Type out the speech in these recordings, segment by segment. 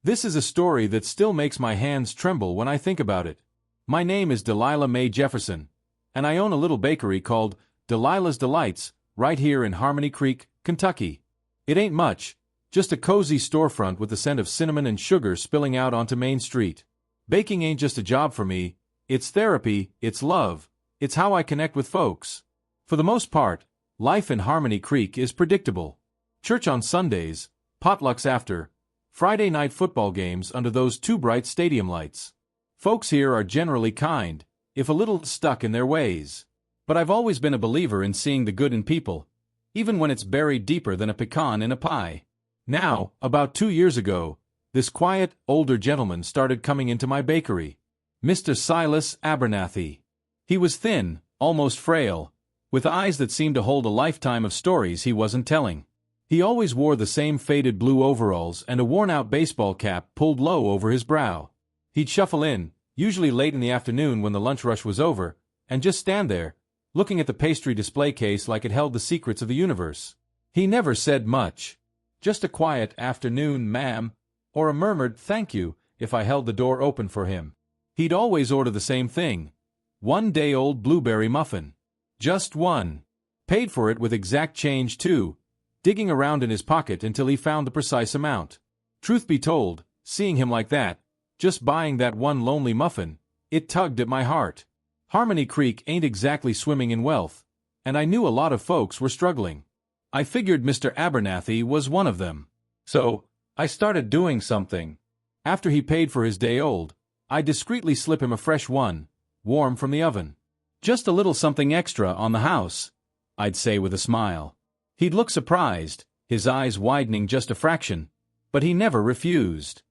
This is a story that still makes my hands tremble when I think about it. My name is Delilah Mae Jefferson, and I own a little bakery called Delilah's Delights right here in Harmony Creek, Kentucky. It ain't much, just a cozy storefront with the scent of cinnamon and sugar spilling out onto Main Street. Baking ain't just a job for me, it's therapy, it's love, it's how I connect with folks. For the most part, life in Harmony Creek is predictable. Church on Sundays, potlucks after, Friday night football games under those too bright stadium lights. Folks here are generally kind, if a little stuck in their ways. But I've always been a believer in seeing the good in people, even when it's buried deeper than a pecan in a pie. Now, about 2 years ago, this quiet, older gentleman started coming into my bakery. Mr. Silas Abernathy. He was thin, almost frail, with eyes that seemed to hold a lifetime of stories he wasn't telling. He always wore the same faded blue overalls and a worn-out baseball cap pulled low over his brow. He'd shuffle in, usually late in the afternoon when the lunch rush was over, and just stand there, looking at the pastry display case like it held the secrets of the universe. He never said much. Just a quiet "afternoon, ma'am," or a murmured "thank you" if I held the door open for him. He'd always order the same thing. One day-old blueberry muffin. Just one. Paid for it with exact change, too, digging around in his pocket until he found the precise amount. Truth be told, seeing him like that, just buying that one lonely muffin, it tugged at my heart. Harmony Creek ain't exactly swimming in wealth, and I knew a lot of folks were struggling. I figured Mr. Abernathy was one of them. So, I started doing something. After he paid for his day-old, I discreetly slip him a fresh one, warm from the oven. Just a little something extra on the house, I'd say with a smile. He'd look surprised, his eyes widening just a fraction, but he never refused.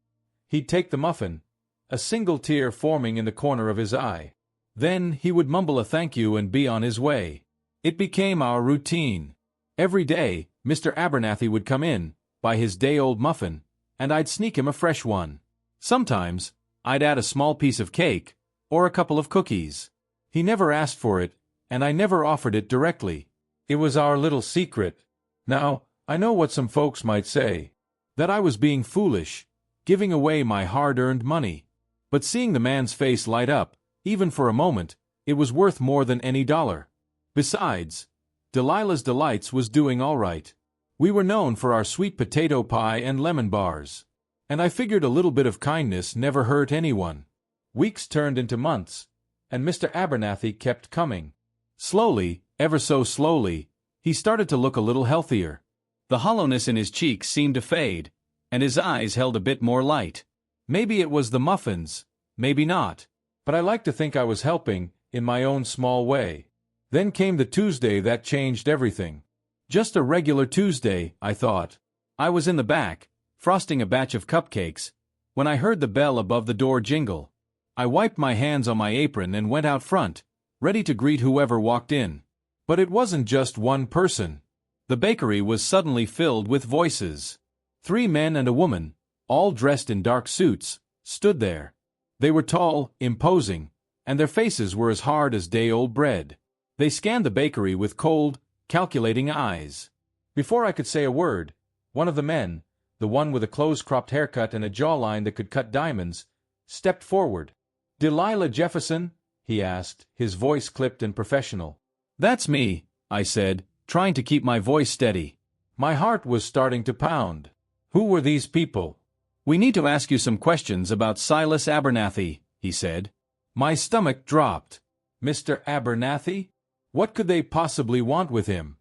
He'd take the muffin, a single tear forming in the corner of his eye. Then he would mumble a thank you and be on his way. It became our routine. Every day, Mr. Abernathy would come in, buy his day-old muffin, and I'd sneak him a fresh one. Sometimes, I'd add a small piece of cake, or a couple of cookies. He never asked for it, and I never offered it directly. It was our little secret. Now, I know what some folks might say. That I was being foolish, giving away my hard-earned money. But seeing the man's face light up, even for a moment, it was worth more than any dollar. Besides, Delilah's Delights was doing all right. We were known for our sweet potato pie and lemon bars. And I figured a little bit of kindness never hurt anyone. Weeks turned into months, and Mr. Abernathy kept coming. Slowly, ever so slowly, he started to look a little healthier. The hollowness in his cheeks seemed to fade, and his eyes held a bit more light. Maybe it was the muffins, maybe not, but I like to think I was helping, in my own small way. Then came the Tuesday that changed everything. Just a regular Tuesday, I thought. I was in the back, frosting a batch of cupcakes, when I heard the bell above the door jingle. I wiped my hands on my apron and went out front, ready to greet whoever walked in. But it wasn't just one person. The bakery was suddenly filled with voices. 3 men and a woman, all dressed in dark suits, stood there. They were tall, imposing, and their faces were as hard as day-old bread. They scanned the bakery with cold, calculating eyes. Before I could say a word, one of the men, the one with a close-cropped haircut and a jawline that could cut diamonds, stepped forward. "Delilah Jefferson?" he asked, his voice clipped and professional. "That's me," I said, trying to keep my voice steady. My heart was starting to pound. "Who were these people?" "We need to ask you some questions about Silas Abernathy," he said. My stomach dropped. Mr. Abernathy? What could they possibly want with him?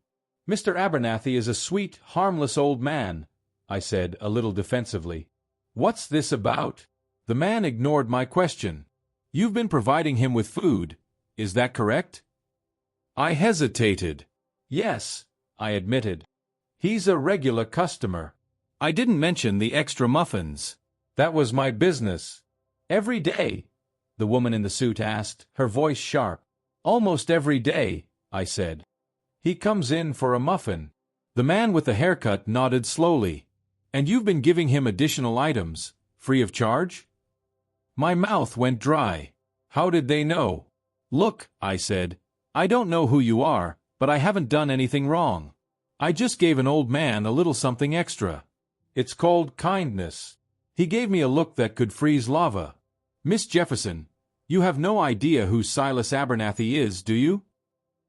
"Mr. Abernathy is a sweet, harmless old man," I said, a little defensively. "What's this about?" The man ignored my question. "You've been providing him with food, is that correct?" I hesitated. "Yes," I admitted. "He's a regular customer." I didn't mention the extra muffins. "That was my business." "Every day?" the woman in the suit asked, her voice sharp. "Almost every day," I said. "He comes in for a muffin." The man with the haircut nodded slowly. "And you've been giving him additional items, free of charge?" My mouth went dry. How did they know? "Look," I said, "I don't know who you are, but I haven't done anything wrong. I just gave an old man a little something extra. It's called kindness." He gave me a look that could freeze lava. "Miss Jefferson, you have no idea who Silas Abernathy is, do you?"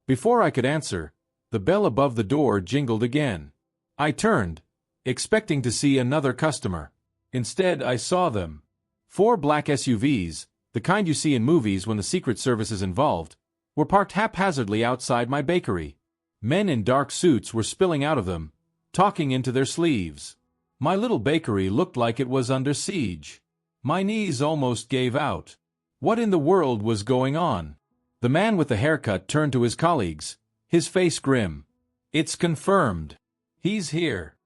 Before I could answer, the bell above the door jingled again. I turned, expecting to see another customer. Instead, I saw them. 4 black SUVs, the kind you see in movies when the Secret Service is involved, were parked haphazardly outside my bakery. Men in dark suits were spilling out of them, talking into their sleeves. My little bakery looked like it was under siege. My knees almost gave out. What in the world was going on? The man with the haircut turned to his colleagues, his face grim. "It's confirmed. He's here.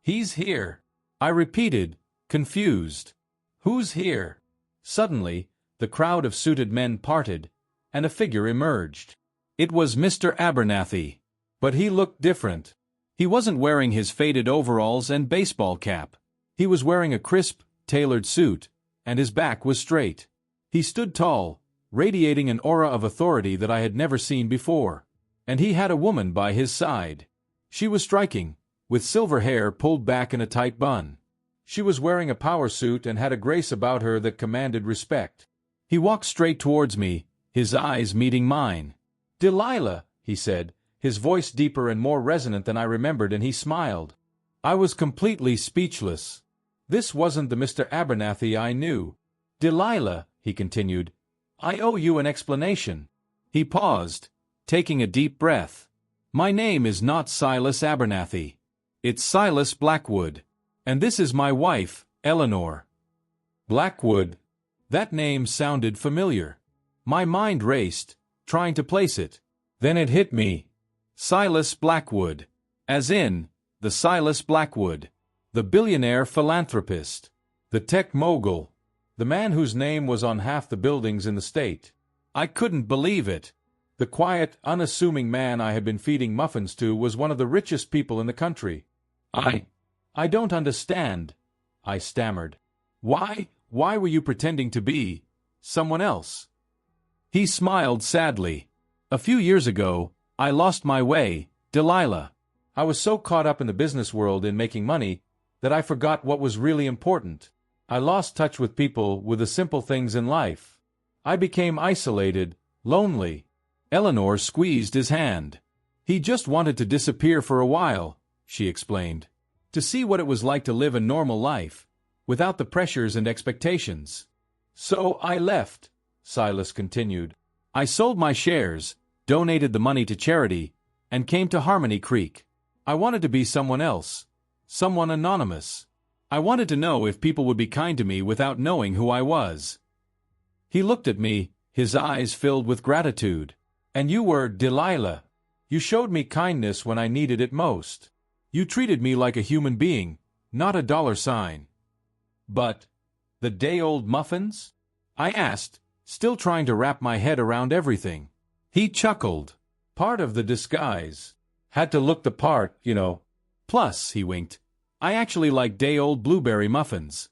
He's here," I repeated, confused. "Who's here?" Suddenly, the crowd of suited men parted, and a figure emerged. It was Mr. Abernathy. But he looked different. He wasn't wearing his faded overalls and baseball cap. He was wearing a crisp, tailored suit, and his back was straight. He stood tall, radiating an aura of authority that I had never seen before. And he had a woman by his side. She was striking, with silver hair pulled back in a tight bun. She was wearing a power suit and had a grace about her that commanded respect. He walked straight towards me, his eyes meeting mine. "Delilah," he said, his voice deeper and more resonant than I remembered, and he smiled. I was completely speechless. This wasn't the Mr. Abernathy I knew. "Delilah," he continued, "I owe you an explanation." He paused, taking a deep breath. "My name is not Silas Abernathy. It's Silas Blackwood. And this is my wife, Eleanor." Blackwood. That name sounded familiar. My mind raced, trying to place it. Then it hit me. Silas Blackwood. As in, the Silas Blackwood. The billionaire philanthropist. The tech mogul. The man whose name was on half the buildings in the state. I couldn't believe it. The quiet, unassuming man I had been feeding muffins to was one of the richest people in the country. I don't understand," I stammered. Why were you pretending to be someone else?" He smiled sadly. "A few years ago, I lost my way, Delilah. I was so caught up in the business world in making money that I forgot what was really important. I lost touch with people, with the simple things in life. I became isolated, lonely." Eleanor squeezed his hand. "He just wanted to disappear for a while," she explained, "to see what it was like to live a normal life, without the pressures and expectations." "So I left," Silas continued. "I sold my shares, donated the money to charity, and came to Harmony Creek. I wanted to be someone else, someone anonymous. I wanted to know if people would be kind to me without knowing who I was." He looked at me, his eyes filled with gratitude. "And you were Delilah. You showed me kindness when I needed it most. You treated me like a human being, not a dollar sign." "But the day-old muffins?" I asked, still trying to wrap my head around everything. He chuckled. "Part of the disguise. Had to look the part, you know. Plus," he winked, "I actually like day-old blueberry muffins."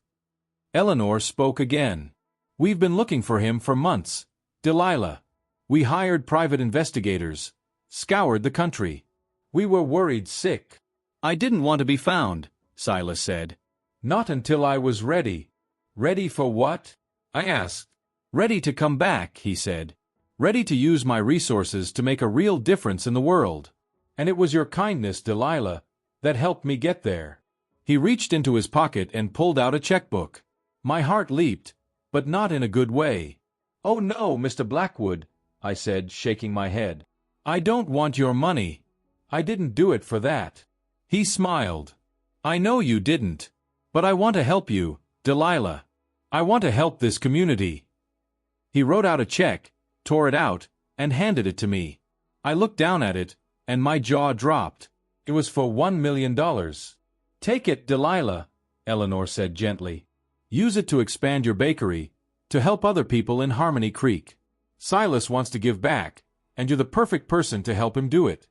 Eleanor spoke again. "We've been looking for him for months, Delilah. We hired private investigators, scoured the country. We were worried sick." "I didn't want to be found," Silas said. "Not until I was ready." "Ready for what?" I asked. "Ready to come back," he said. "Ready to use my resources to make a real difference in the world. And it was your kindness, Delilah, that helped me get there." He reached into his pocket and pulled out a checkbook. My heart leaped, but not in a good way. "Oh no, Mr. Blackwood," I said, shaking my head. "I don't want your money. I didn't do it for that." He smiled. "I know you didn't. But I want to help you, Delilah. I want to help this community." He wrote out a check, tore it out, and handed it to me. I looked down at it, and my jaw dropped. It was for $1 million. "Take it, Delilah," Eleanor said gently. "Use it to expand your bakery, to help other people in Harmony Creek. Silas wants to give back, and you're the perfect person to help him do it."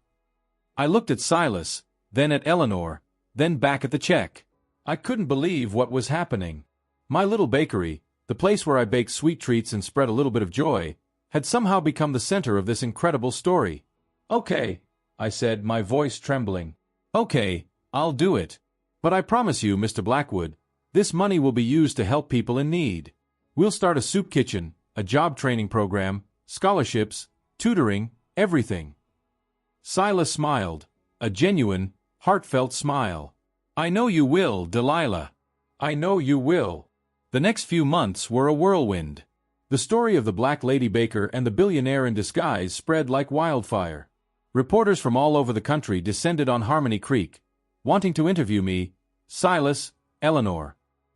I looked at Silas, then at Eleanor, then back at the check. I couldn't believe what was happening. My little bakery, the place where I baked sweet treats and spread a little bit of joy, had somehow become the center of this incredible story. "Okay," I said, my voice trembling. "Okay, I'll do it. But I promise you, Mr. Blackwood, This money will be used to help people in need. We'll start a soup kitchen, a job training program, scholarships, tutoring, everything." Silas smiled, a genuine, heartfelt smile. "I know you will, Delilah. I know you will." The next few months were a whirlwind. The story of the Black Lady Baker and the billionaire in disguise spread like wildfire. Reporters from all over the country descended on Harmony Creek, wanting to interview me, Silas, Eleanor.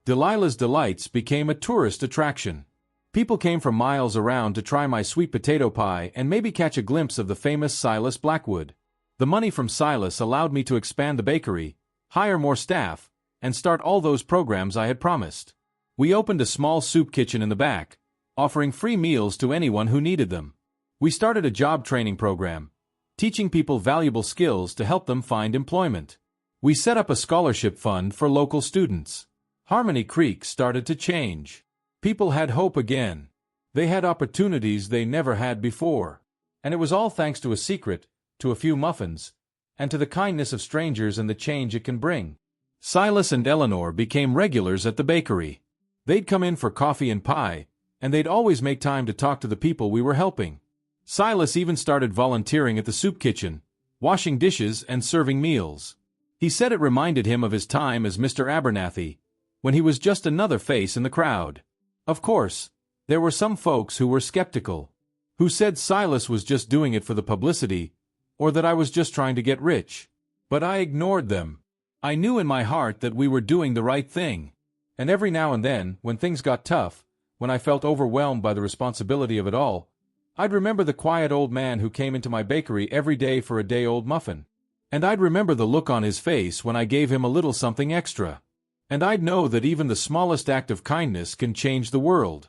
Delilah's Delights became a tourist attraction. People came from miles around to try my sweet potato pie and maybe catch a glimpse of the famous Silas Blackwood. The money from Silas allowed me to expand the bakery, hire more staff, and start all those programs I had promised. We opened a small soup kitchen in the back, offering free meals to anyone who needed them. We started a job training program, teaching people valuable skills to help them find employment. We set up a scholarship fund for local students. Harmony Creek started to change. People had hope again. They had opportunities they never had before. And it was all thanks to a secret, to a few muffins, and to the kindness of strangers and the change it can bring. Silas and Eleanor became regulars at the bakery. They'd come in for coffee and pie, and they'd always make time to talk to the people we were helping. Silas even started volunteering at the soup kitchen, washing dishes and serving meals. He said it reminded him of his time as Mr. Abernathy, when he was just another face in the crowd. Of course, there were some folks who were skeptical, who said Silas was just doing it for the publicity, or that I was just trying to get rich. But I ignored them. I knew in my heart that we were doing the right thing. And every now and then, when things got tough, when I felt overwhelmed by the responsibility of it all, I'd remember the quiet old man who came into my bakery every day for a day-old muffin. And I'd remember the look on his face when I gave him a little something extra. And I'd know that even the smallest act of kindness can change the world.